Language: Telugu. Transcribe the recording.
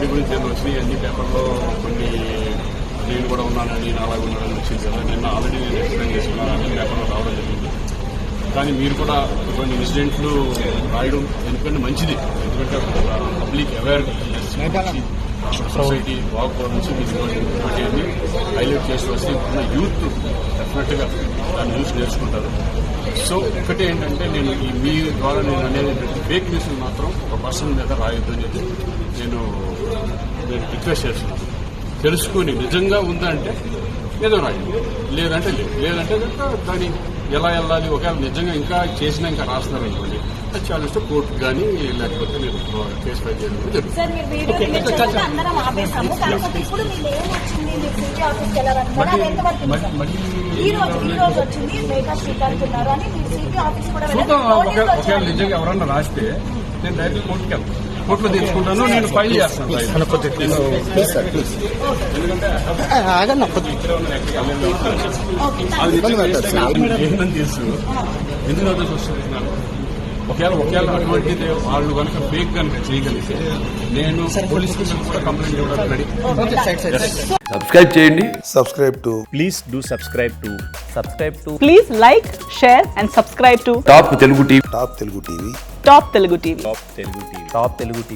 వాడి గురించి నేను వచ్చినాయి అన్ని పేపర్లో కొన్ని నేను కూడా ఉన్నానని నేను అలాగే ఉన్నానని వచ్చింది కదా. నేను ఆల్రెడీ నేను ఎక్స్ప్లెయిన్ చేసుకున్నాను, అన్ని పేపర్లో రావడం జరిగింది. కానీ మీరు కూడా కొన్ని ఇన్సిడెంట్లు రాయడం ఎందుకంటే మంచిది, ఎందుకంటే పబ్లిక్ అవేర్నెస్ సొసైటీ బాగుపడడం నుంచి మీరు వాటిని హైలైట్ చేసి వస్తే ఉన్న యూత్ డెఫినెట్గా దాన్ని చూసి నేర్చుకుంటారు. సో ఒకటి ఏంటంటే నేను మీ ద్వారా నేను అనేది ఫేక్ న్యూస్ మాత్రం ఒక పర్సన్ మీద రాయొద్దు అనేది నేను రిక్వెస్ట్ చేస్తున్నాను. తెలుసుకుని నిజంగా ఉందంటే ఏదో రాయండి, లేదంటే లేదంటే దాన్ని ఎలా వెళ్ళాలి, ఒకవేళ నిజంగా ఇంకా చేసినా ఇంకా రాస్తున్నారు అనుకోండి, అది చాలా ఇష్టం కోర్టు కానీ లేకపోతే మీరు కేసు ఫైల్ చేయడం చూద్దాం. ఒకవేళ నిజంగా ఎవరన్నా రాస్తే నేను డైరెక్ట్ కోర్టుకి వెళ్తాను, కోర్టులో తీసుకుంటాను, నేను ఫైల్ చేస్తాను. ఏంటని తెలుసు ఎందుకంటే చూస్తున్నాను. ఒకవేళ అటువంటిది వాళ్ళు కనుక ఫేక్ కనుక చేయగలిగితే నేను పోలీస్ స్టేషన్ కూడా కంప్లైంట్ ఇవ్వడానికి రెడీ. సబ్స్క్రైబ్ చేయండి. Please do subscribe to. Please like, share and subscribe to top Telugu TV. Top Telugu TV. Top Telugu TV.